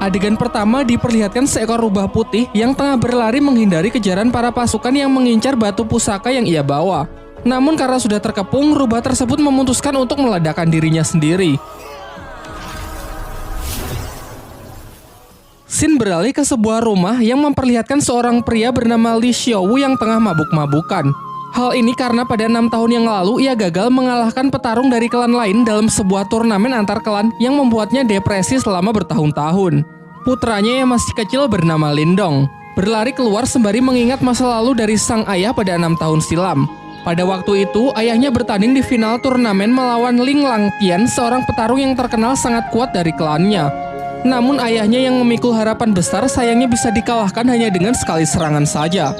Adegan pertama diperlihatkan seekor rubah putih yang tengah berlari menghindari kejaran para pasukan yang mengincar batu pusaka yang ia bawa. Namun karena sudah terkepung, rubah tersebut memutuskan untuk meledakkan dirinya sendiri. Scene beralih ke sebuah rumah yang memperlihatkan seorang pria bernama Li Xiaowu yang tengah mabuk-mabukan. Hal ini karena pada 6 tahun yang lalu ia gagal mengalahkan petarung dari klan lain dalam sebuah turnamen antar klan yang membuatnya depresi selama bertahun-tahun. Putranya yang masih kecil bernama Lindong berlari keluar sembari mengingat masa lalu dari sang ayah pada 6 tahun silam. Pada waktu itu, ayahnya bertanding di final turnamen melawan Ling Langtian, seorang petarung yang terkenal sangat kuat dari klannya. Namun ayahnya yang memikul harapan besar sayangnya bisa dikalahkan hanya dengan sekali serangan saja.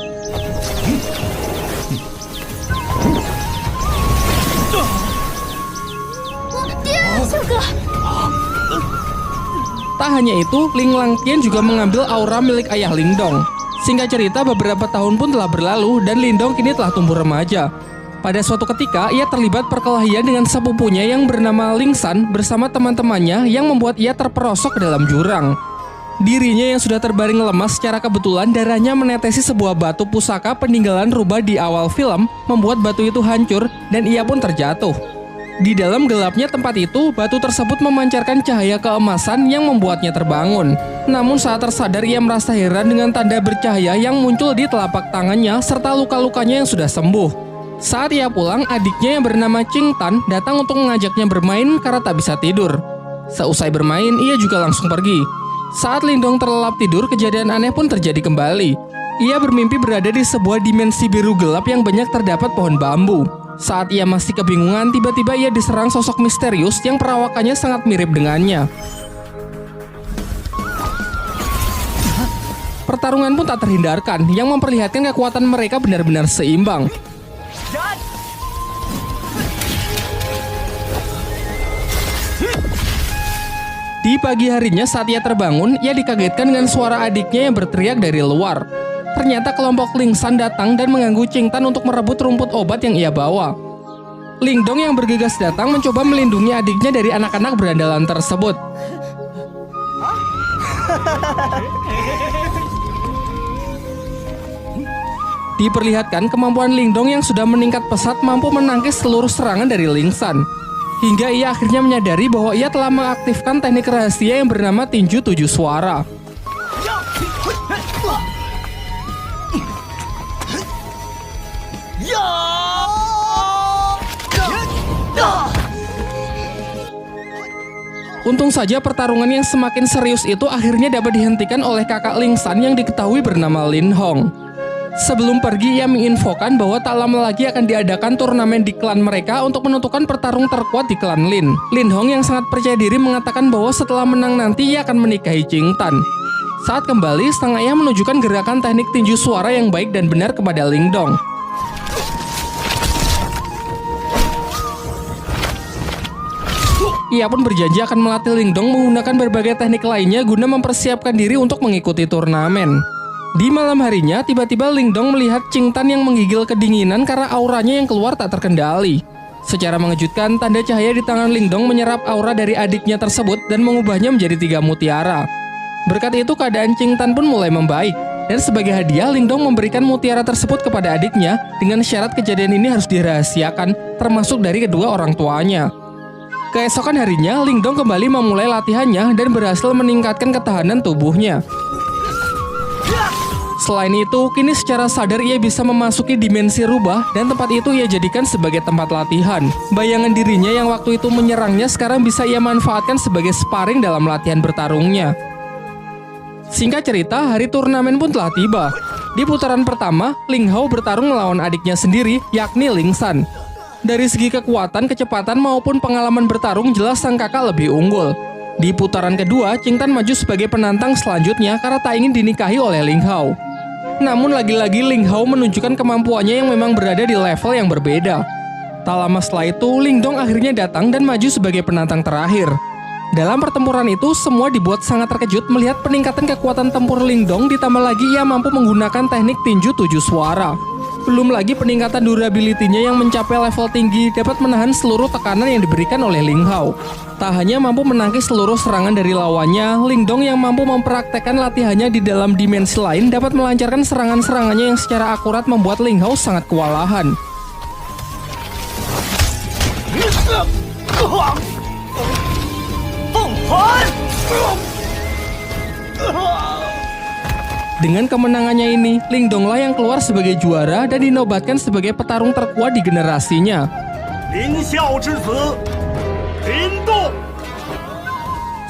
Tak hanya itu, Ling Langtian juga mengambil aura milik ayah Lindong. Singkat cerita, beberapa tahun pun telah berlalu dan Lindong kini telah tumbuh remaja. Pada suatu ketika, ia terlibat perkelahian dengan sepupunya yang bernama Ling San bersama teman-temannya yang membuat ia terperosok ke dalam jurang. Dirinya yang sudah terbaring lemas secara kebetulan darahnya menetesi sebuah batu pusaka peninggalan rubah di awal film, membuat batu itu hancur dan ia pun terjatuh. Di dalam gelapnya tempat itu, batu tersebut memancarkan cahaya keemasan yang membuatnya terbangun. Namun saat tersadar ia merasa heran dengan tanda bercahaya yang muncul di telapak tangannya serta luka-lukanya yang sudah sembuh. Saat ia pulang, adiknya yang bernama Qing Tan datang untuk mengajaknya bermain karena tak bisa tidur. Seusai bermain, ia juga langsung pergi. Saat Lindong terlelap tidur, kejadian aneh pun terjadi kembali. Ia bermimpi berada di sebuah dimensi biru gelap yang banyak terdapat pohon bambu. Saat ia masih kebingungan, tiba-tiba ia diserang sosok misterius yang perawakannya sangat mirip dengannya. Pertarungan pun tak terhindarkan, yang memperlihatkan kekuatan mereka benar-benar seimbang. Di pagi harinya saat ia terbangun, ia dikagetkan dengan suara adiknya yang berteriak dari luar. Ternyata kelompok Ling San datang dan mengganggu Qing Tan untuk merebut rumput obat yang ia bawa. Lindong yang bergegas datang mencoba melindungi adiknya dari anak-anak berandalan tersebut. Diperlihatkan kemampuan Lindong yang sudah meningkat pesat mampu menangkis seluruh serangan dari Ling San. Hingga ia akhirnya menyadari bahwa ia telah mengaktifkan teknik rahasia yang bernama tinju 7 suara. Untung saja pertarungan yang semakin serius itu akhirnya dapat dihentikan oleh kakak Ling San yang diketahui bernama Lin Hong. Sebelum pergi, ia menginfokan bahwa tak lama lagi akan diadakan turnamen di klan mereka untuk menentukan petarung terkuat di klan Lin. Lin Hong yang sangat percaya diri mengatakan bahwa setelah menang nanti ia akan menikahi Qing Tan. Saat kembali, sang ayah menunjukkan gerakan teknik tinju suara yang baik dan benar kepada Lindong. Ia pun berjanji akan melatih Lindong menggunakan berbagai teknik lainnya guna mempersiapkan diri untuk mengikuti turnamen. Di malam harinya, tiba-tiba Lindong melihat Qing Tan yang menggigil kedinginan karena auranya yang keluar tak terkendali. Secara mengejutkan, tanda cahaya di tangan Lindong menyerap aura dari adiknya tersebut dan mengubahnya menjadi 3 mutiara. Berkat itu, keadaan Qing Tan pun mulai membaik. Dan sebagai hadiah, Lindong memberikan mutiara tersebut kepada adiknya dengan syarat kejadian ini harus dirahasiakan, termasuk dari kedua orang tuanya. Keesokan harinya, Lindong kembali memulai latihannya dan berhasil meningkatkan ketahanan tubuhnya. Selain itu, kini secara sadar ia bisa memasuki dimensi rubah dan tempat itu ia jadikan sebagai tempat latihan. Bayangan dirinya yang waktu itu menyerangnya sekarang bisa ia manfaatkan sebagai sparring dalam latihan bertarungnya. Singkat cerita, hari turnamen pun telah tiba. Di putaran pertama, Ling Hao bertarung melawan adiknya sendiri, yakni Ling San. Dari segi kekuatan, kecepatan maupun pengalaman bertarung jelas sang kakak lebih unggul. Di putaran kedua, Qing Tan maju sebagai penantang selanjutnya karena tak ingin dinikahi oleh Ling Hao. Namun lagi-lagi Ling Hao menunjukkan kemampuannya yang memang berada di level yang berbeda. Tak lama setelah itu, Lindong akhirnya datang dan maju sebagai penantang terakhir. Dalam pertempuran itu, semua dibuat sangat terkejut melihat peningkatan kekuatan tempur Lindong, ditambah lagi ia mampu menggunakan teknik tinju 7 suara. Belum lagi peningkatan durability-nya yang mencapai level tinggi dapat menahan seluruh tekanan yang diberikan oleh Ling Hao. Tak hanya mampu menangkis seluruh serangan dari lawannya, Ling Dong yang mampu mempraktekkan latihannya di dalam dimensi lain dapat melancarkan serangan-serangannya yang secara akurat membuat Ling Hao sangat kewalahan. Dengan kemenangannya ini, Ling Donglah yang keluar sebagai juara dan dinobatkan sebagai petarung terkuat di generasinya.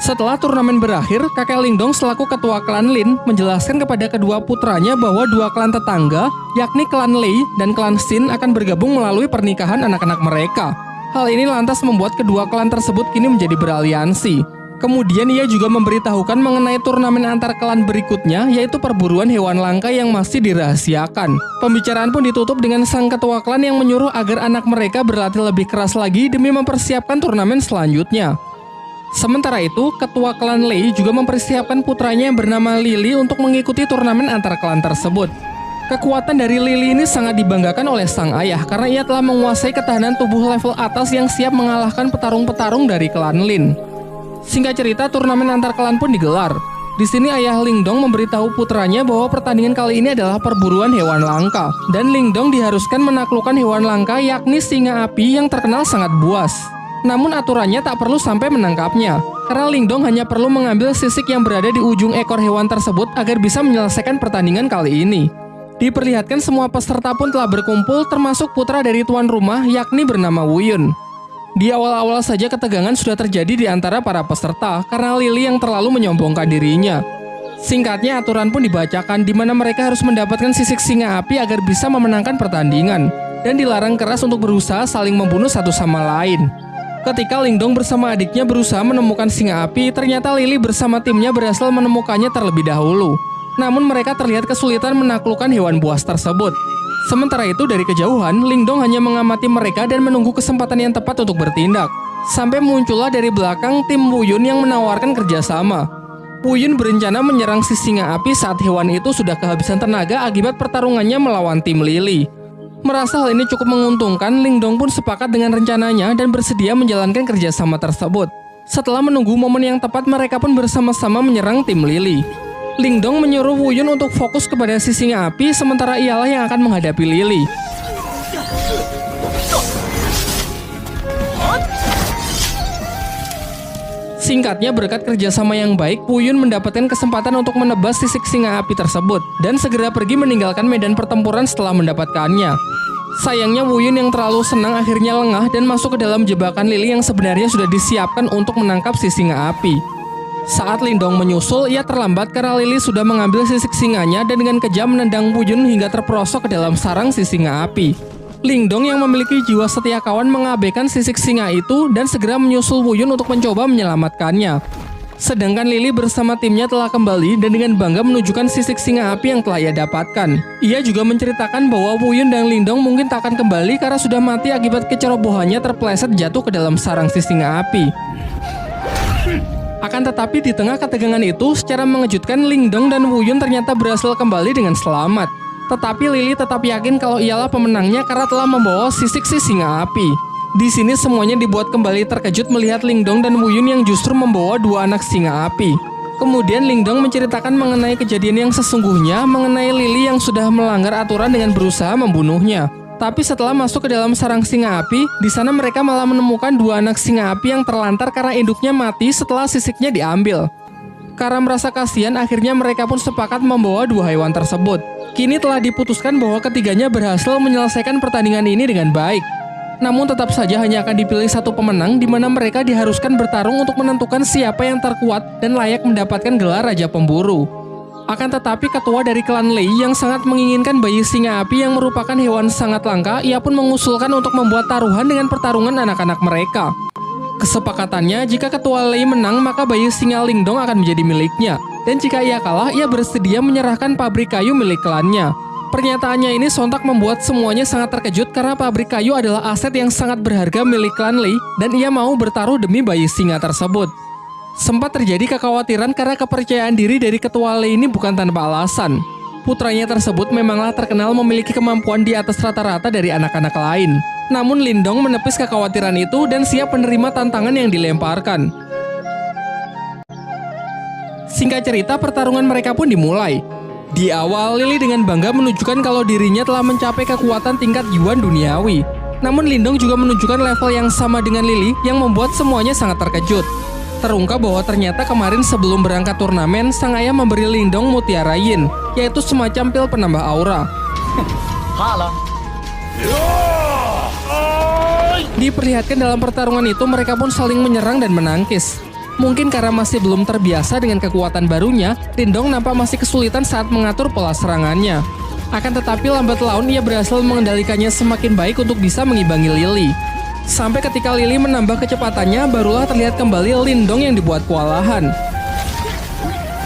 Setelah turnamen berakhir, kakek Ling Dong selaku ketua klan Lin menjelaskan kepada kedua putranya bahwa dua klan tetangga, yakni klan Lei dan klan Xin akan bergabung melalui pernikahan anak-anak mereka. Hal ini lantas membuat kedua klan tersebut kini menjadi beraliansi. Kemudian ia juga memberitahukan mengenai turnamen antar klan berikutnya, yaitu perburuan hewan langka yang masih dirahasiakan. Pembicaraan pun ditutup dengan sang ketua klan yang menyuruh agar anak mereka berlatih lebih keras lagi demi mempersiapkan turnamen selanjutnya. Sementara itu, ketua klan Lei juga mempersiapkan putranya yang bernama Lily untuk mengikuti turnamen antar klan tersebut. Kekuatan dari Lily ini sangat dibanggakan oleh sang ayah karena ia telah menguasai ketahanan tubuh level atas yang siap mengalahkan petarung-petarung dari klan Lin. Singkat cerita, turnamen antar klan pun digelar. Di sini ayah Ling Dong memberitahu putranya bahwa pertandingan kali ini adalah perburuan hewan langka, dan Ling Dong diharuskan menaklukkan hewan langka yakni singa api yang terkenal sangat buas. Namun aturannya tak perlu sampai menangkapnya, karena Ling Dong hanya perlu mengambil sisik yang berada di ujung ekor hewan tersebut agar bisa menyelesaikan pertandingan kali ini. Diperlihatkan semua peserta pun telah berkumpul, termasuk putra dari tuan rumah yakni bernama Wu Yun. Di awal-awal saja ketegangan sudah terjadi di antara para peserta karena Lily yang terlalu menyombongkan dirinya. Singkatnya, aturan pun dibacakan di mana mereka harus mendapatkan sisik singa api agar bisa memenangkan pertandingan, dan dilarang keras untuk berusaha saling membunuh satu sama lain. Ketika Ling Dong bersama adiknya berusaha menemukan singa api, ternyata Lily bersama timnya berhasil menemukannya terlebih dahulu. Namun mereka terlihat kesulitan menaklukkan hewan buas tersebut. Sementara itu, dari kejauhan, Ling Dong hanya mengamati mereka dan menunggu kesempatan yang tepat untuk bertindak. Sampai muncullah dari belakang tim Wu Yun yang menawarkan kerjasama. Wu Yun berencana menyerang si singa api saat hewan itu sudah kehabisan tenaga akibat pertarungannya melawan tim Lily. Merasa hal ini cukup menguntungkan, Ling Dong pun sepakat dengan rencananya dan bersedia menjalankan kerjasama tersebut. Setelah menunggu momen yang tepat, mereka pun bersama-sama menyerang tim Lily. Ling Dong menyuruh Wu Yun untuk fokus kepada si singa api, sementara ialah yang akan menghadapi Lily. Singkatnya, berkat kerjasama yang baik, Wu Yun mendapatkan kesempatan untuk menebas sisik singa api tersebut dan segera pergi meninggalkan medan pertempuran setelah mendapatkannya. Sayangnya, Wu Yun yang terlalu senang akhirnya lengah dan masuk ke dalam jebakan Lily yang sebenarnya sudah disiapkan untuk menangkap si singa api. Saat Ling Dong menyusul, ia terlambat karena Lily sudah mengambil sisik singanya dan dengan kejam menendang Wu Yun hingga terperosok ke dalam sarang si singa api. Ling Dong yang memiliki jiwa setia kawan mengabaikan sisik singa itu dan segera menyusul Wu Yun untuk mencoba menyelamatkannya. Sedangkan Lily bersama timnya telah kembali dan dengan bangga menunjukkan sisik singa api yang telah ia dapatkan. Ia juga menceritakan bahwa Wu Yun dan Ling Dong mungkin tak akan kembali karena sudah mati akibat kecerobohannya terpeleset jatuh ke dalam sarang si singa api. Akan tetapi di tengah ketegangan itu, secara mengejutkan Ling Dong dan Wu Yun ternyata berhasil kembali dengan selamat. Tetapi Lily tetap yakin kalau ialah pemenangnya karena telah membawa sisik si singa api. Di sini semuanya dibuat kembali terkejut melihat Ling Dong dan Wu Yun yang justru membawa dua anak singa api. Kemudian Ling Dong menceritakan mengenai kejadian yang sesungguhnya, mengenai Lily yang sudah melanggar aturan dengan berusaha membunuhnya. Tapi setelah masuk ke dalam sarang singa api, di sana mereka malah menemukan dua anak singa api yang terlantar karena induknya mati setelah sisiknya diambil. Karena merasa kasihan, akhirnya mereka pun sepakat membawa dua hewan tersebut. Kini telah diputuskan bahwa ketiganya berhasil menyelesaikan pertandingan ini dengan baik. Namun tetap saja hanya akan dipilih satu pemenang di mana mereka diharuskan bertarung untuk menentukan siapa yang terkuat dan layak mendapatkan gelar Raja Pemburu. Akan tetapi ketua dari klan Lei yang sangat menginginkan bayi singa api yang merupakan hewan sangat langka, ia pun mengusulkan untuk membuat taruhan dengan pertarungan anak-anak mereka. Kesepakatannya, jika ketua Lei menang, maka bayi singa Ling Dong akan menjadi miliknya. Dan jika ia kalah, ia bersedia menyerahkan pabrik kayu milik klannya. Pernyataannya ini sontak membuat semuanya sangat terkejut karena pabrik kayu adalah aset yang sangat berharga milik klan Lei dan ia mau bertaruh demi bayi singa tersebut. Sempat terjadi kekhawatiran karena kepercayaan diri dari ketua Lei ini bukan tanpa alasan. Putranya tersebut memanglah terkenal memiliki kemampuan di atas rata-rata dari anak-anak lain. Namun Lindong menepis kekhawatiran itu dan siap menerima tantangan yang dilemparkan. Singkat cerita, pertarungan mereka pun dimulai. Di awal, Lily dengan bangga menunjukkan kalau dirinya telah mencapai kekuatan tingkat Yuan duniawi. Namun Lindong juga menunjukkan level yang sama dengan Lily yang membuat semuanya sangat terkejut. Terungkap bahwa ternyata kemarin sebelum berangkat turnamen, sang ayah memberi Lindong Mutiara Yin, yaitu semacam pil penambah aura. Diperlihatkan dalam pertarungan itu mereka pun saling menyerang dan menangkis. Mungkin karena masih belum terbiasa dengan kekuatan barunya, Lindong nampak masih kesulitan saat mengatur pola serangannya. Akan tetapi lambat laun ia berhasil mengendalikannya semakin baik untuk bisa mengimbangi Lily. Sampai ketika Lily menambah kecepatannya, barulah terlihat kembali Lindong yang dibuat kewalahan.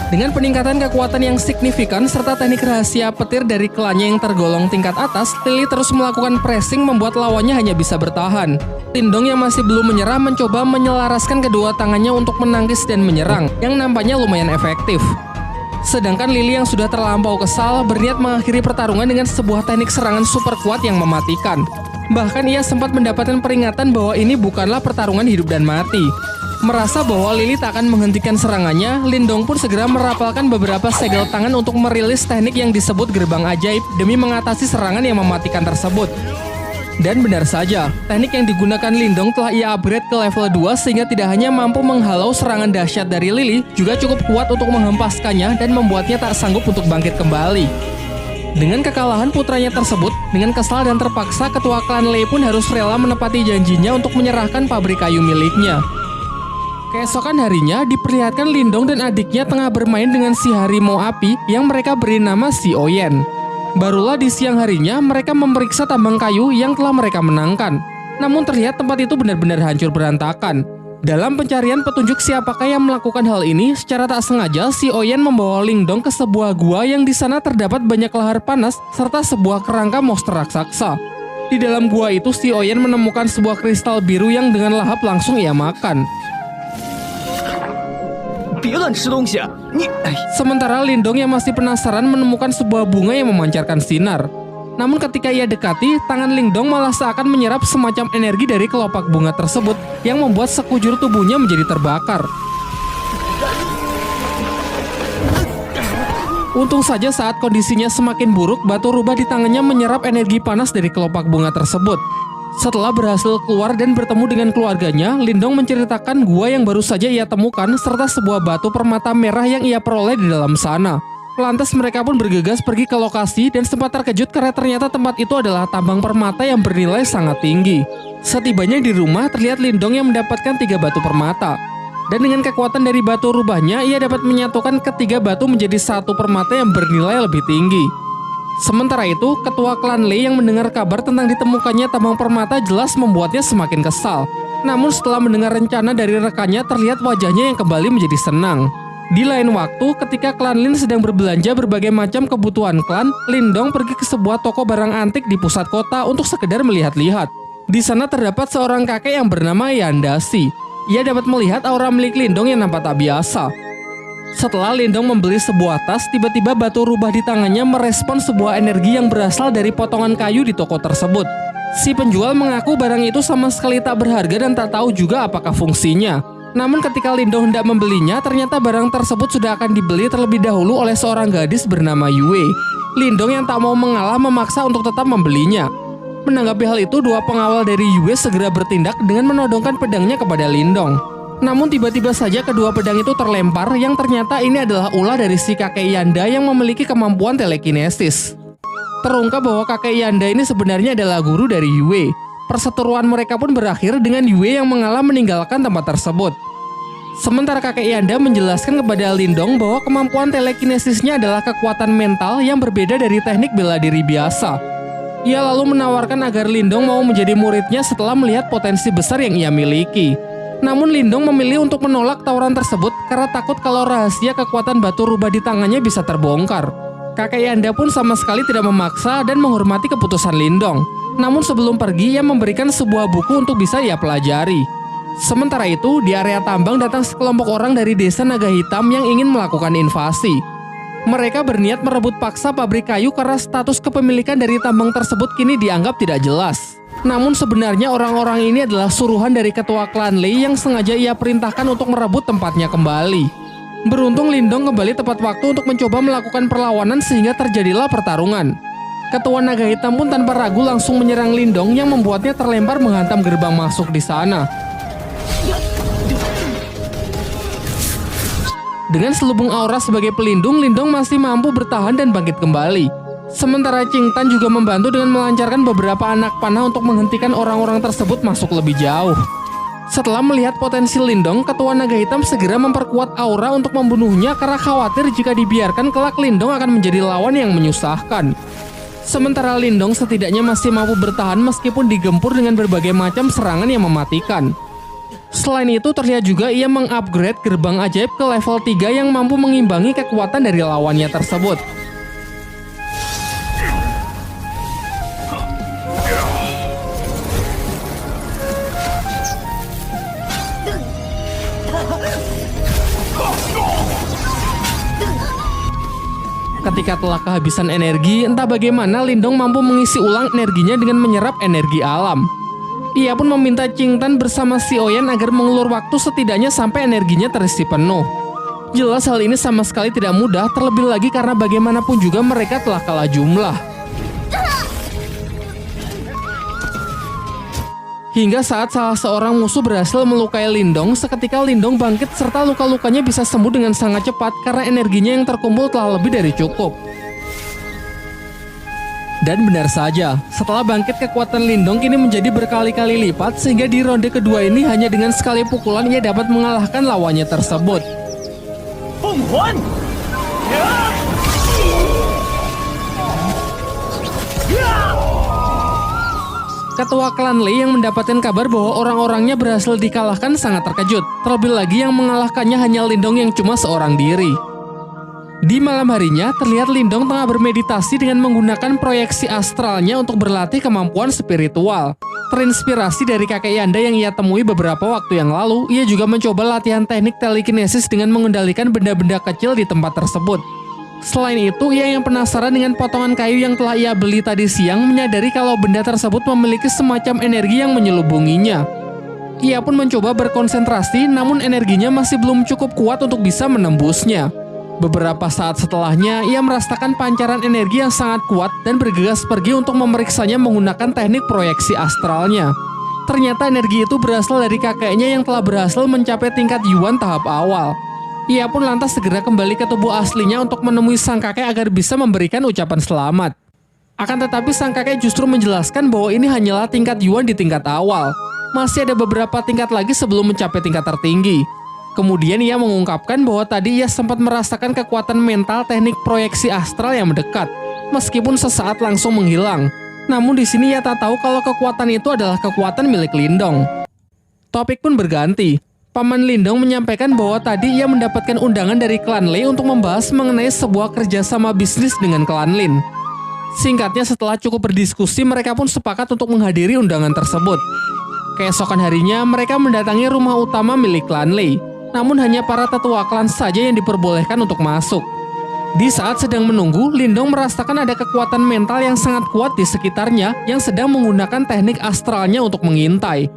Dengan peningkatan kekuatan yang signifikan serta teknik rahasia petir dari klannya yang tergolong tingkat atas, Lily terus melakukan pressing membuat lawannya hanya bisa bertahan. Lindong yang masih belum menyerah mencoba menyelaraskan kedua tangannya untuk menangkis dan menyerang, yang nampaknya lumayan efektif. Sedangkan Lily yang sudah terlampau kesal berniat mengakhiri pertarungan dengan sebuah teknik serangan super kuat yang mematikan. Bahkan ia sempat mendapatkan peringatan bahwa ini bukanlah pertarungan hidup dan mati. Merasa bahwa Lily tak akan menghentikan serangannya, Lindong pun segera merapalkan beberapa segel tangan untuk merilis teknik yang disebut gerbang ajaib demi mengatasi serangan yang mematikan tersebut. Dan benar saja, teknik yang digunakan Lindong telah ia upgrade ke level 2 sehingga tidak hanya mampu menghalau serangan dahsyat dari Lily, juga cukup kuat untuk menghempaskannya dan membuatnya tak sanggup untuk bangkit kembali. Dengan kekalahan putranya tersebut, dengan kesal dan terpaksa ketua klan Lei pun harus rela menepati janjinya untuk menyerahkan pabrik kayu miliknya. Keesokan harinya, diperlihatkan Lindong dan adiknya tengah bermain dengan si harimau api yang mereka beri nama Si Oyen. Barulah di siang harinya, mereka memeriksa tambang kayu yang telah mereka menangkan. Namun terlihat tempat itu benar-benar hancur berantakan. Dalam pencarian petunjuk siapakah yang melakukan hal ini, secara tak sengaja Si Oyen membawa Lindong ke sebuah gua yang di sana terdapat banyak lahar panas serta sebuah kerangka monster raksasa. Di dalam gua itu Si Oyen menemukan sebuah kristal biru yang dengan lahap langsung ia makan. Sementara Lindong yang masih penasaran menemukan sebuah bunga yang memancarkan sinar. Namun ketika ia dekati, tangan Lindong malah seakan menyerap semacam energi dari kelopak bunga tersebut yang membuat sekujur tubuhnya menjadi terbakar. Untung saja saat kondisinya semakin buruk, batu rubah di tangannya menyerap energi panas dari kelopak bunga tersebut. Setelah berhasil keluar dan bertemu dengan keluarganya, Lindong menceritakan gua yang baru saja ia temukan serta sebuah batu permata merah yang ia peroleh di dalam sana. Lantas mereka pun bergegas pergi ke lokasi dan sempat terkejut karena ternyata tempat itu adalah tambang permata yang bernilai sangat tinggi. Setibanya di rumah, terlihat Lindong yang mendapatkan 3 batu permata. Dan dengan kekuatan dari batu rubahnya, ia dapat menyatukan ketiga batu menjadi satu permata yang bernilai lebih tinggi. Sementara itu, ketua klan Lei yang mendengar kabar tentang ditemukannya tambang permata jelas membuatnya semakin kesal. Namun setelah mendengar rencana dari rekannya, terlihat wajahnya yang kembali menjadi senang. Di lain waktu, ketika klan Lin sedang berbelanja berbagai macam kebutuhan klan, Lindong pergi ke sebuah toko barang antik di pusat kota untuk sekedar melihat-lihat. Di sana terdapat seorang kakek yang bernama Yandasi. Ia dapat melihat aura milik Lindong yang nampak tak biasa. Setelah Lindong membeli sebuah tas, tiba-tiba batu rubah di tangannya merespon sebuah energi yang berasal dari potongan kayu di toko tersebut. Si penjual mengaku barang itu sama sekali tak berharga dan tak tahu juga apakah fungsinya. Namun ketika Lindong hendak membelinya, ternyata barang tersebut sudah akan dibeli terlebih dahulu oleh seorang gadis bernama Yue. Lindong yang tak mau mengalah memaksa untuk tetap membelinya. Menanggapi hal itu, dua pengawal dari Yue segera bertindak dengan menodongkan pedangnya kepada Lindong. Namun tiba-tiba saja kedua pedang itu terlempar yang ternyata ini adalah ulah dari si kakek Yanda yang memiliki kemampuan telekinesis. Terungkap bahwa kakek Yanda ini sebenarnya adalah guru dari Yue. Perseteruan mereka pun berakhir dengan Yue yang mengalah meninggalkan tempat tersebut. Sementara kakek Yanda menjelaskan kepada Lindong bahwa kemampuan telekinesisnya adalah kekuatan mental yang berbeda dari teknik bela diri biasa. Ia lalu menawarkan agar Lindong mau menjadi muridnya setelah melihat potensi besar yang ia miliki. Namun Lindong memilih untuk menolak tawaran tersebut karena takut kalau rahasia kekuatan batu rubah di tangannya bisa terbongkar. Kakek Yanda pun sama sekali tidak memaksa dan menghormati keputusan Lindong. Namun sebelum pergi, ia memberikan sebuah buku untuk bisa ia pelajari. Sementara itu, di area tambang datang sekelompok orang dari desa Naga Hitam yang ingin melakukan invasi. Mereka berniat merebut paksa pabrik kayu karena status kepemilikan dari tambang tersebut kini dianggap tidak jelas. Namun sebenarnya orang-orang ini adalah suruhan dari ketua klan Lei yang sengaja ia perintahkan untuk merebut tempatnya kembali. Beruntung Lindong kembali tepat waktu untuk mencoba melakukan perlawanan sehingga terjadilah pertarungan. Ketua Naga Hitam pun tanpa ragu langsung menyerang Lindong yang membuatnya terlempar menghantam gerbang masuk di sana. Dengan selubung aura sebagai pelindung, Lindong masih mampu bertahan dan bangkit kembali. Sementara Qing Tan juga membantu dengan melancarkan beberapa anak panah untuk menghentikan orang-orang tersebut masuk lebih jauh. Setelah melihat potensi Lindong, Ketua Naga Hitam segera memperkuat aura untuk membunuhnya karena khawatir jika dibiarkan kelak Lindong akan menjadi lawan yang menyusahkan. Sementara Lindong setidaknya masih mampu bertahan meskipun digempur dengan berbagai macam serangan yang mematikan. Selain itu terlihat juga ia mengupgrade gerbang ajaib ke level 3 yang mampu mengimbangi kekuatan dari lawannya tersebut. Ketika telah kehabisan energi, entah bagaimana Lindong mampu mengisi ulang energinya dengan menyerap energi alam. Ia pun meminta Qing Tan bersama Si Oyan agar mengulur waktu setidaknya sampai energinya terisi penuh. Jelas hal ini sama sekali tidak mudah, terlebih lagi karena bagaimanapun juga mereka telah kalah jumlah. Hingga saat salah seorang musuh berhasil melukai Lindong, seketika Lindong bangkit serta luka-lukanya bisa sembuh dengan sangat cepat karena energinya yang terkumpul telah lebih dari cukup. Dan benar saja, setelah bangkit kekuatan Lindong kini menjadi berkali-kali lipat sehingga di ronde kedua ini hanya dengan sekali pukulan ia dapat mengalahkan lawannya tersebut. Ketua klan Lei yang mendapatkan kabar bahwa orang-orangnya berhasil dikalahkan sangat terkejut. Terlebih lagi yang mengalahkannya hanya Lindong yang cuma seorang diri. Di malam harinya, terlihat Lindong tengah bermeditasi dengan menggunakan proyeksi astralnya untuk berlatih kemampuan spiritual. Terinspirasi dari kakek Yanda yang ia temui beberapa waktu yang lalu, ia juga mencoba latihan teknik telekinesis dengan mengendalikan benda-benda kecil di tempat tersebut. Selain itu, ia yang penasaran dengan potongan kayu yang telah ia beli tadi siang menyadari kalau benda tersebut memiliki semacam energi yang menyelubunginya. Ia pun mencoba berkonsentrasi, namun energinya masih belum cukup kuat untuk bisa menembusnya. Beberapa saat setelahnya, ia merasakan pancaran energi yang sangat kuat dan bergegas pergi untuk memeriksanya menggunakan teknik proyeksi astralnya. Ternyata energi itu berasal dari kakeknya yang telah berhasil mencapai tingkat Yuan tahap awal. Ia pun lantas segera kembali ke tubuh aslinya untuk menemui sang kakek agar bisa memberikan ucapan selamat. Akan tetapi sang kakek justru menjelaskan bahwa ini hanyalah tingkat Yuan di tingkat awal. Masih ada beberapa tingkat lagi sebelum mencapai tingkat tertinggi. Kemudian ia mengungkapkan bahwa tadi ia sempat merasakan kekuatan mental teknik proyeksi astral yang mendekat, meskipun sesaat langsung menghilang. Namun di sini ia tak tahu kalau kekuatan itu adalah kekuatan milik Lindong. Topik pun berganti. Paman Lindong menyampaikan bahwa tadi ia mendapatkan undangan dari klan Lei untuk membahas mengenai sebuah kerjasama bisnis dengan klan Lin. Singkatnya, setelah cukup berdiskusi, mereka pun sepakat untuk menghadiri undangan tersebut. Keesokan harinya, mereka mendatangi rumah utama milik klan Lei. Namun hanya para tetua klan saja yang diperbolehkan untuk masuk. Di saat sedang menunggu, Lindong merasakan ada kekuatan mental yang sangat kuat di sekitarnya yang sedang menggunakan teknik astralnya untuk mengintai.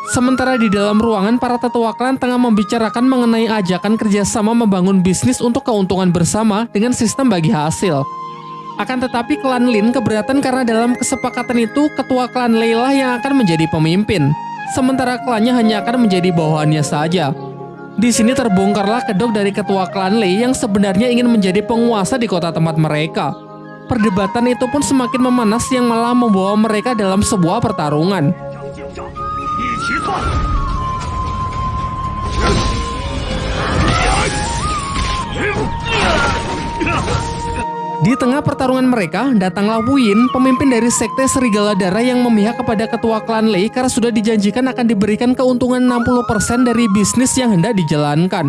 Sementara di dalam ruangan, para tetua klan tengah membicarakan mengenai ajakan kerjasama membangun bisnis untuk keuntungan bersama dengan sistem bagi hasil. Akan tetapi klan Lin keberatan karena dalam kesepakatan itu, ketua klan Lei lah yang akan menjadi pemimpin. Sementara klannya hanya akan menjadi bawahannya saja. Di sini terbongkarlah kedok dari ketua klan Lei yang sebenarnya ingin menjadi penguasa di kota tempat mereka. Perdebatan itu pun semakin memanas yang malah membawa mereka dalam sebuah pertarungan. Di tengah pertarungan mereka, datanglah Wu Yin, pemimpin dari sekte Serigala Darah yang memihak kepada ketua klan Lei karena sudah dijanjikan akan diberikan keuntungan 60% dari bisnis yang hendak dijalankan.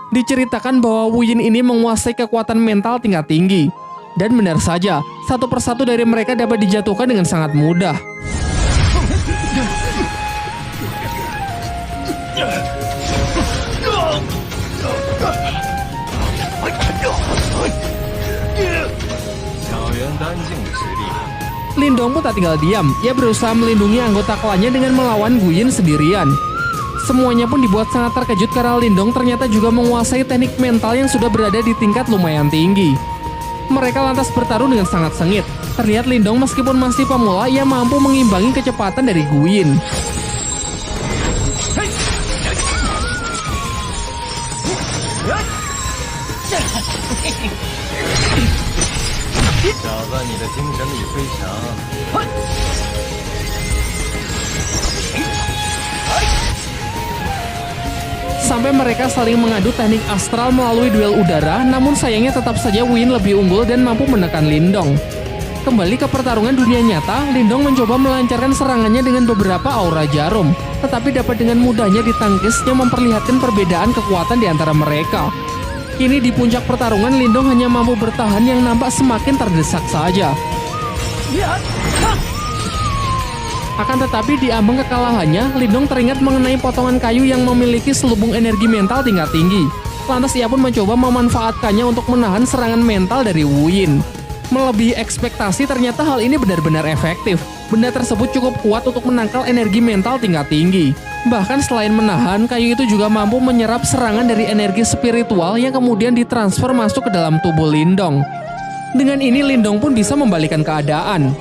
Diceritakan bahwa Wu Yin ini menguasai kekuatan mental tingkat tinggi. Dan benar saja, satu persatu dari mereka dapat dijatuhkan dengan sangat mudah. Lindong pun tak tinggal diam, ia berusaha melindungi anggota klannya dengan melawan Guyin sendirian. Semuanya pun dibuat sangat terkejut karena Lindong ternyata juga menguasai teknik mental yang sudah berada di tingkat lumayan tinggi. Mereka lantas bertarung dengan sangat sengit. Terlihat Lindong meskipun masih pemula, ia mampu mengimbangi kecepatan dari Guyin. Sampai mereka saling mengadu teknik astral melalui duel udara, namun sayangnya tetap saja Win lebih unggul dan mampu menekan Lindong. Kembali ke pertarungan dunia nyata, Lindong mencoba melancarkan serangannya dengan beberapa aura jarum, tetapi dapat dengan mudahnya ditangkis yang memperlihatkan perbedaan kekuatan di antara mereka. Kini di puncak pertarungan, Lindong hanya mampu bertahan yang nampak semakin terdesak saja. Akan tetapi di ambang kekalahannya, Lindong teringat mengenai potongan kayu yang memiliki selubung energi mental tingkat tinggi. Lantas ia pun mencoba memanfaatkannya untuk menahan serangan mental dari Wu Yin. Melebihi ekspektasi, ternyata hal ini benar-benar efektif. Benda tersebut cukup kuat untuk menangkal energi mental tingkat tinggi. Bahkan selain menahan, kayu itu juga mampu menyerap serangan dari energi spiritual yang kemudian ditransfer masuk ke dalam tubuh Lindong. Dengan ini Lindong pun bisa membalikan keadaan.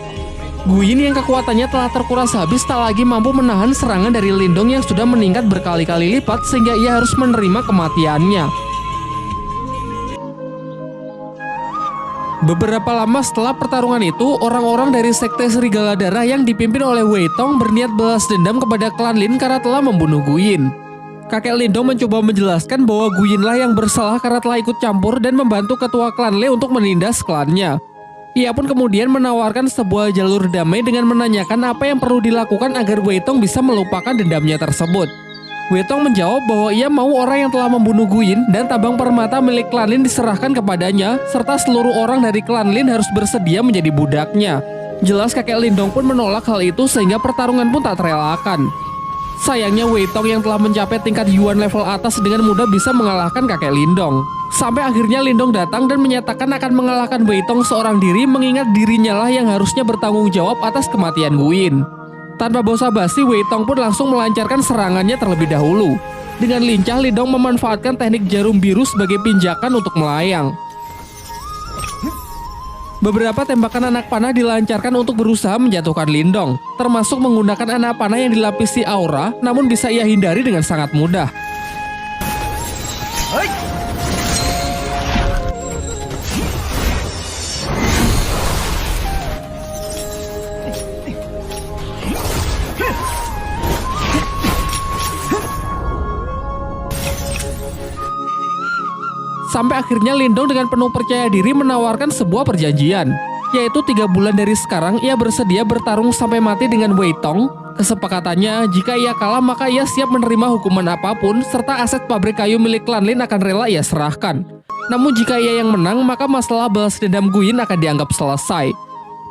Guyin yang kekuatannya telah terkuras habis tak lagi mampu menahan serangan dari Lindong yang sudah meningkat berkali-kali lipat sehingga ia harus menerima kematiannya. Beberapa lama setelah pertarungan itu, orang-orang dari sekte Serigala Darah yang dipimpin oleh Wei Tong berniat balas dendam kepada klan Lin karena telah membunuh Guyin. Kakek Lindong mencoba menjelaskan bahwa Guyinlah yang bersalah karena telah ikut campur dan membantu ketua klan Le untuk menindas klannya. Ia pun kemudian menawarkan sebuah jalur damai dengan menanyakan apa yang perlu dilakukan agar Wei Tong bisa melupakan dendamnya tersebut. Wei Tong menjawab bahwa ia mau orang yang telah membunuh Guyin dan tabang permata milik klan Lin diserahkan kepadanya, serta seluruh orang dari klan Lin harus bersedia menjadi budaknya. Jelas kakek Lindong pun menolak hal itu sehingga pertarungan pun tak terelakkan. Sayangnya Wei Tong yang telah mencapai tingkat Yuan level atas dengan mudah bisa mengalahkan kakek Lindong. Sampai akhirnya Lindong datang dan menyatakan akan mengalahkan Wei Tong seorang diri, mengingat dirinya lah yang harusnya bertanggung jawab atas kematian Guyin. Tanpa basa-basi, Wei Tong pun langsung melancarkan serangannya terlebih dahulu. Dengan lincah, Lindong memanfaatkan teknik jarum biru sebagai pinjakan untuk melayang. Beberapa tembakan anak panah dilancarkan untuk berusaha menjatuhkan Lindong, termasuk menggunakan anak panah yang dilapisi aura, namun bisa ia hindari dengan sangat mudah. Sampai akhirnya Lindong dengan penuh percaya diri menawarkan sebuah perjanjian, yaitu 3 bulan dari sekarang ia bersedia bertarung sampai mati dengan Wei Tong. Kesepakatannya, jika ia kalah maka ia siap menerima hukuman apapun, serta aset pabrik kayu milik klan Lin akan rela ia serahkan. Namun jika ia yang menang, maka masalah balas dendam Guyin akan dianggap selesai.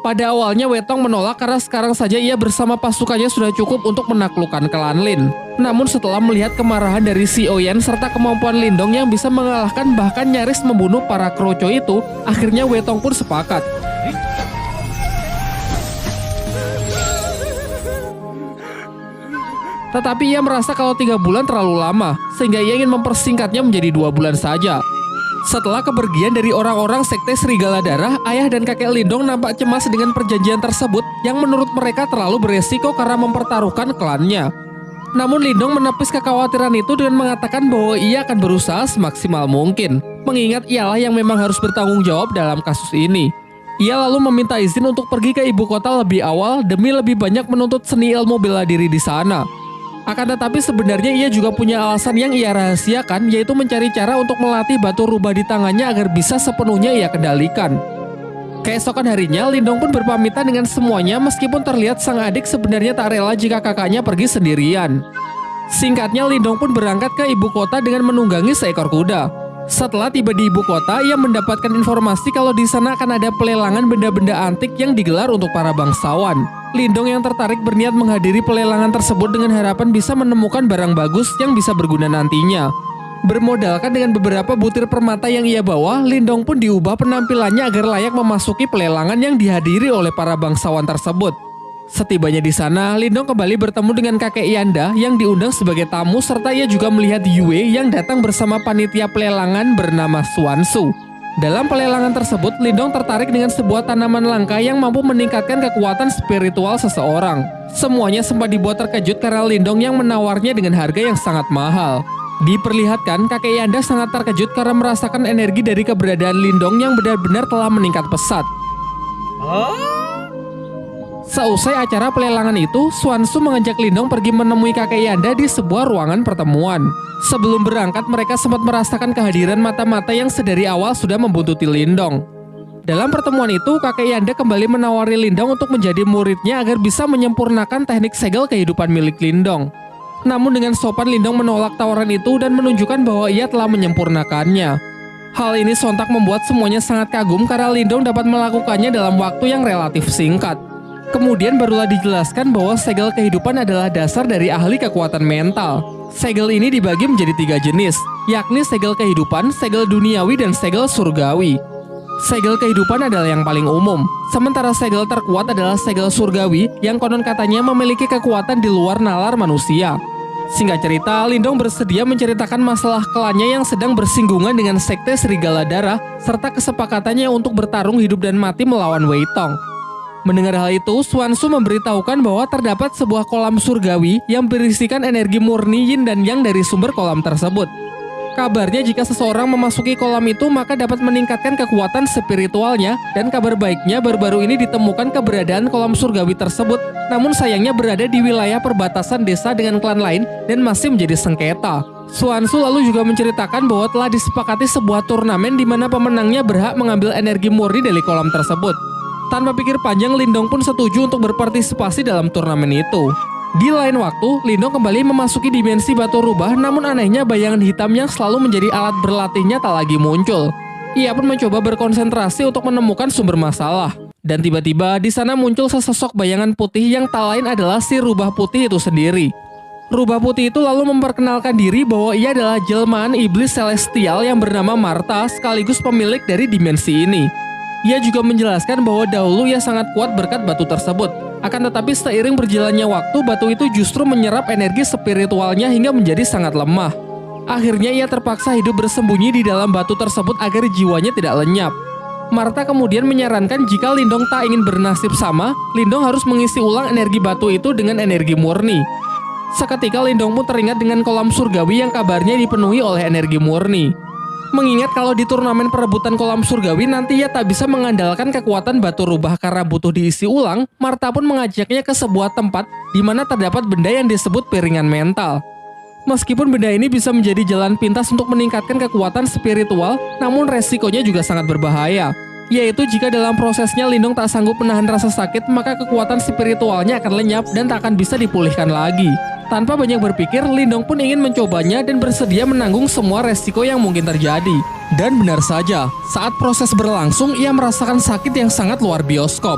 Pada awalnya Wei Tong menolak karena sekarang saja ia bersama pasukannya sudah cukup untuk menaklukkan klan Lin. Namun setelah melihat kemarahan dari Si Oyen serta kemampuan Lindong yang bisa mengalahkan bahkan nyaris membunuh para kroco itu, akhirnya Wei Tong pun sepakat. Tetapi ia merasa kalau 3 bulan terlalu lama, sehingga ia ingin mempersingkatnya menjadi 2 bulan saja. Setelah kepergian dari orang-orang sekte Serigala Darah, ayah dan kakek Lindong nampak cemas dengan perjanjian tersebut yang menurut mereka terlalu beresiko karena mempertaruhkan klannya. Namun Lindong menepis kekhawatiran itu dengan mengatakan bahwa ia akan berusaha semaksimal mungkin, mengingat ialah yang memang harus bertanggung jawab dalam kasus ini. Ia lalu meminta izin untuk pergi ke ibu kota lebih awal demi lebih banyak menuntut seni ilmu bela diri di sana. Akan tetapi sebenarnya ia juga punya alasan yang ia rahasiakan, yaitu mencari cara untuk melatih batu rubah di tangannya agar bisa sepenuhnya ia kendalikan. Keesokan harinya, Lindong pun berpamitan dengan semuanya meskipun terlihat sang adik sebenarnya tak rela jika kakaknya pergi sendirian. Singkatnya, Lindong pun berangkat ke ibu kota dengan menunggangi seekor kuda. Setelah tiba di ibu kota, ia mendapatkan informasi kalau di sana akan ada pelelangan benda-benda antik yang digelar untuk para bangsawan. Lindong yang tertarik berniat menghadiri pelelangan tersebut dengan harapan bisa menemukan barang bagus yang bisa berguna nantinya. Bermodalkan dengan beberapa butir permata yang ia bawa, Lindong pun diubah penampilannya agar layak memasuki pelelangan yang dihadiri oleh para bangsawan tersebut. Setibanya di sana, Lindong kembali bertemu dengan kakek Yanda yang diundang sebagai tamu serta ia juga melihat Yue yang datang bersama panitia pelelangan bernama Xuansu. Dalam pelelangan tersebut, Lindong tertarik dengan sebuah tanaman langka yang mampu meningkatkan kekuatan spiritual seseorang. Semuanya sempat dibuat terkejut karena Lindong yang menawarnya dengan harga yang sangat mahal. Diperlihatkan, kakek Yanda sangat terkejut karena merasakan energi dari keberadaan Lindong yang benar-benar telah meningkat pesat. Seusai acara pelelangan itu, Xuansu mengajak Lindong pergi menemui kakek Yanda di sebuah ruangan pertemuan. Sebelum berangkat, mereka sempat merasakan kehadiran mata-mata yang sedari awal sudah membuntuti Lindong. Dalam pertemuan itu, kakek Yanda kembali menawari Lindong untuk menjadi muridnya agar bisa menyempurnakan teknik segel kehidupan milik Lindong. Namun dengan sopan Lindong menolak tawaran itu dan menunjukkan bahwa ia telah menyempurnakannya. Hal ini sontak membuat semuanya sangat kagum karena Lindong dapat melakukannya dalam waktu yang relatif singkat. Kemudian barulah dijelaskan bahwa segel kehidupan adalah dasar dari ahli kekuatan mental. Segel ini dibagi menjadi 3 jenis, yakni segel kehidupan, segel duniawi, dan segel surgawi. Segel kehidupan adalah yang paling umum, sementara segel terkuat adalah segel surgawi yang konon katanya memiliki kekuatan di luar nalar manusia. Singkat cerita, Lindong bersedia menceritakan masalah klannya yang sedang bersinggungan dengan sekte Serigala Darah serta kesepakatannya untuk bertarung hidup dan mati melawan Wei Tong. Mendengar hal itu, Xuansu memberitahukan bahwa terdapat sebuah kolam surgawi yang berisikan energi murni yin dan yang dari sumber kolam tersebut. Kabarnya jika seseorang memasuki kolam itu maka dapat meningkatkan kekuatan spiritualnya, dan kabar baiknya baru-baru ini ditemukan keberadaan kolam surgawi tersebut, namun sayangnya berada di wilayah perbatasan desa dengan klan lain dan masih menjadi sengketa. Xuansu lalu juga menceritakan bahwa telah disepakati sebuah turnamen di mana pemenangnya berhak mengambil energi murni dari kolam tersebut. Tanpa pikir panjang, Lindong pun setuju untuk berpartisipasi dalam turnamen itu. Di lain waktu, Lindong kembali memasuki dimensi batu rubah, namun anehnya bayangan hitam yang selalu menjadi alat berlatihnya tak lagi muncul. Ia pun mencoba berkonsentrasi untuk menemukan sumber masalah. Dan tiba-tiba di sana muncul sesosok bayangan putih yang tak lain adalah si rubah putih itu sendiri. Rubah putih itu lalu memperkenalkan diri bahwa ia adalah jelmaan iblis celestial yang bernama Marta sekaligus pemilik dari dimensi ini. Ia juga menjelaskan bahwa dahulu ia sangat kuat berkat batu tersebut. Akan tetapi seiring berjalannya waktu, batu itu justru menyerap energi spiritualnya hingga menjadi sangat lemah. Akhirnya ia terpaksa hidup bersembunyi di dalam batu tersebut agar jiwanya tidak lenyap. Marta kemudian menyarankan jika Lindong tak ingin bernasib sama, Lindong harus mengisi ulang energi batu itu dengan energi murni. Seketika Lindong pun teringat dengan kolam surgawi yang kabarnya dipenuhi oleh energi murni. Mengingat kalau di turnamen perebutan kolam surgawi nanti ia tak bisa mengandalkan kekuatan batu rubah karena butuh diisi ulang, Marta pun mengajaknya ke sebuah tempat di mana terdapat benda yang disebut piringan mental. Meskipun benda ini bisa menjadi jalan pintas untuk meningkatkan kekuatan spiritual, namun resikonya juga sangat berbahaya. Yaitu jika dalam prosesnya Lindong tak sanggup menahan rasa sakit, maka kekuatan spiritualnya akan lenyap dan tak akan bisa dipulihkan lagi. Tanpa banyak berpikir, Lindong pun ingin mencobanya dan bersedia menanggung semua resiko yang mungkin terjadi. Dan benar saja, saat proses berlangsung, ia merasakan sakit yang sangat luar bioskop.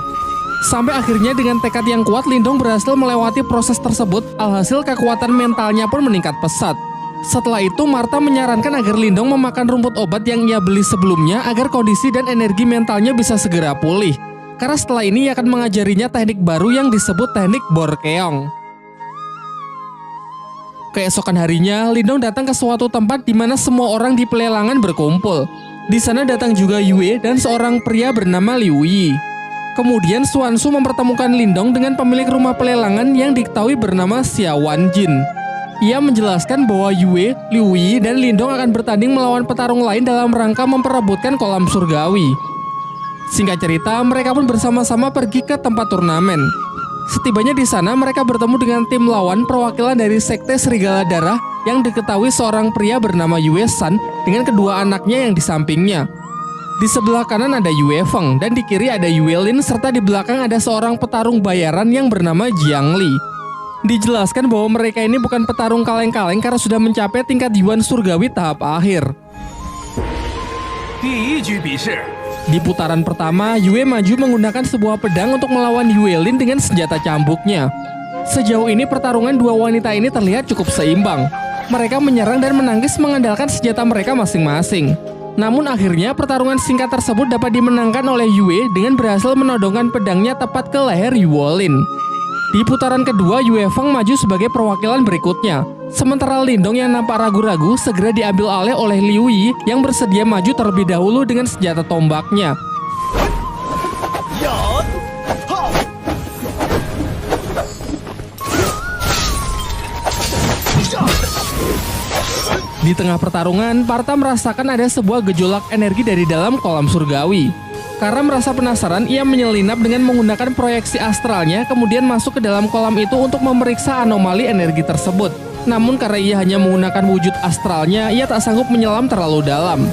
Sampai akhirnya dengan tekad yang kuat, Lindong berhasil melewati proses tersebut, alhasil kekuatan mentalnya pun meningkat pesat. Setelah itu, Marta menyarankan agar Lindong memakan rumput obat yang ia beli sebelumnya agar kondisi dan energi mentalnya bisa segera pulih. Karena setelah ini ia akan mengajarinya teknik baru yang disebut teknik Borkeong. Keesokan harinya, Lindong datang ke suatu tempat di mana semua orang di pelelangan berkumpul. Di sana datang juga Yue dan seorang pria bernama Liu Yi. Kemudian Xuansu mempertemukan Lindong dengan pemilik rumah pelelangan yang diketahui bernama Xia Wanjin. Ia menjelaskan bahwa Yue, Liu Yi, dan Lindong akan bertanding melawan petarung lain dalam rangka memperebutkan kolam surgawi. Singkat cerita, mereka pun bersama-sama pergi ke tempat turnamen. Setibanya di sana, mereka bertemu dengan tim lawan perwakilan dari sekte Serigala Darah yang diketahui seorang pria bernama Yue San dengan kedua anaknya yang di sampingnya. Di sebelah kanan ada Yue Feng dan di kiri ada Yue Lin serta di belakang ada seorang petarung bayaran yang bernama Jiang Li. Dijelaskan bahwa mereka ini bukan petarung kaleng-kaleng karena sudah mencapai tingkat Yuan Surgawi tahap akhir. Di putaran pertama, Yue maju menggunakan sebuah pedang untuk melawan Yue Lin dengan senjata cambuknya. Sejauh ini pertarungan dua wanita ini terlihat cukup seimbang. Mereka menyerang dan menangkis mengandalkan senjata mereka masing-masing. Namun akhirnya pertarungan singkat tersebut dapat dimenangkan oleh Yue dengan berhasil menodongkan pedangnya tepat ke leher Yuolin. Di putaran kedua, Yue Feng maju sebagai perwakilan berikutnya. Sementara Lindong yang nampak ragu-ragu segera diambil alih oleh Liu Yi yang bersedia maju terlebih dahulu dengan senjata tombaknya. Di tengah pertarungan, Partha merasakan ada sebuah gejolak energi dari dalam kolam surgawi. Karena merasa penasaran, ia menyelinap dengan menggunakan proyeksi astralnya, kemudian masuk ke dalam kolam itu untuk memeriksa anomali energi tersebut. Namun karena ia hanya menggunakan wujud astralnya, ia tak sanggup menyelam terlalu dalam.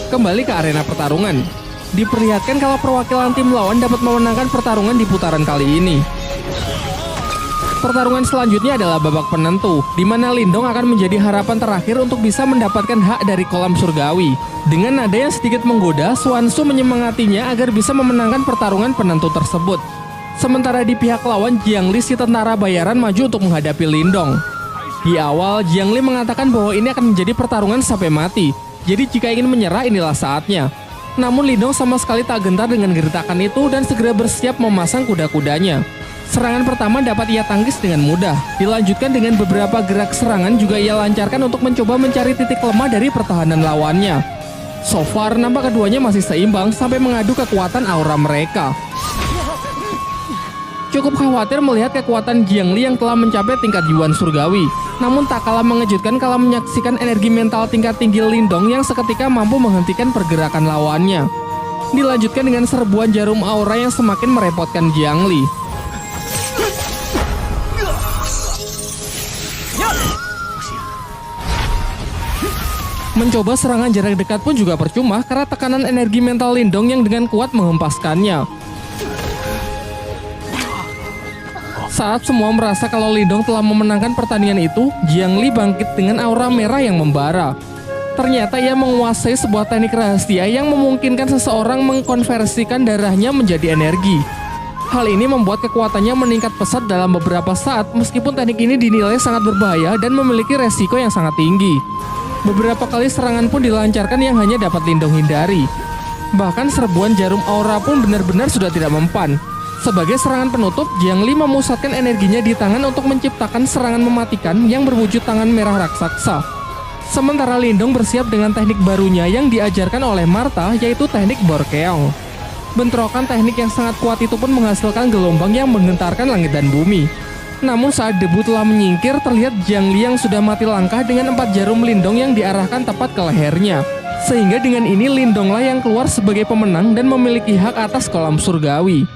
Kembali ke arena pertarungan. Diperlihatkan kalau perwakilan tim lawan dapat memenangkan pertarungan di putaran kali ini. Pertarungan selanjutnya adalah babak penentu, di mana Lindong akan menjadi harapan terakhir untuk bisa mendapatkan hak dari kolam surgawi. Dengan nada yang sedikit menggoda, Xuanzu menyemangatinya agar bisa memenangkan pertarungan penentu tersebut. Sementara di pihak lawan, Jiangli si tentara bayaran maju untuk menghadapi Lindong. Di awal, Jiangli mengatakan bahwa ini akan menjadi pertarungan sampai mati, jadi jika ingin menyerah inilah saatnya. Namun Lindong sama sekali tak gentar dengan gertakan itu dan segera bersiap memasang kuda-kudanya. Serangan pertama dapat ia tangkis dengan mudah. Dilanjutkan dengan beberapa gerak serangan juga ia lancarkan untuk mencoba mencari titik lemah dari pertahanan lawannya. So far, nampak keduanya masih seimbang sampai mengadu kekuatan aura mereka. Cukup khawatir melihat kekuatan Jiangli yang telah mencapai tingkat Yuan Surgawi. Namun tak kalah mengejutkan kalau menyaksikan energi mental tingkat tinggi Lindong yang seketika mampu menghentikan pergerakan lawannya. Dilanjutkan dengan serbuan jarum aura yang semakin merepotkan Jiangli. Mencoba serangan jarak dekat pun juga percuma karena tekanan energi mental Lindong yang dengan kuat menghempaskannya. Saat semua merasa kalau Lindong telah memenangkan pertandingan itu, Jiangli bangkit dengan aura merah yang membara. Ternyata ia menguasai sebuah teknik rahasia yang memungkinkan seseorang mengkonversikan darahnya menjadi energi. Hal ini membuat kekuatannya meningkat pesat dalam beberapa saat, meskipun teknik ini dinilai sangat berbahaya dan memiliki resiko yang sangat tinggi. Beberapa kali serangan pun dilancarkan yang hanya dapat Lindong hindari. Bahkan serbuan jarum aura pun benar-benar sudah tidak mempan. Sebagai serangan penutup, Jiangli memusatkan energinya di tangan untuk menciptakan serangan mematikan yang berwujud tangan merah raksasa. Sementara Lindong bersiap dengan teknik barunya yang diajarkan oleh Martha, yaitu teknik Borkeong. Bentrokan teknik yang sangat kuat itu pun menghasilkan gelombang yang menggentarkan langit dan bumi. Namun saat debu telah menyingkir, terlihat Jiangli yang sudah mati langkah dengan 4 jarum Lindong yang diarahkan tepat ke lehernya. Sehingga dengan ini Lindonglah yang keluar sebagai pemenang dan memiliki hak atas kolam surgawi.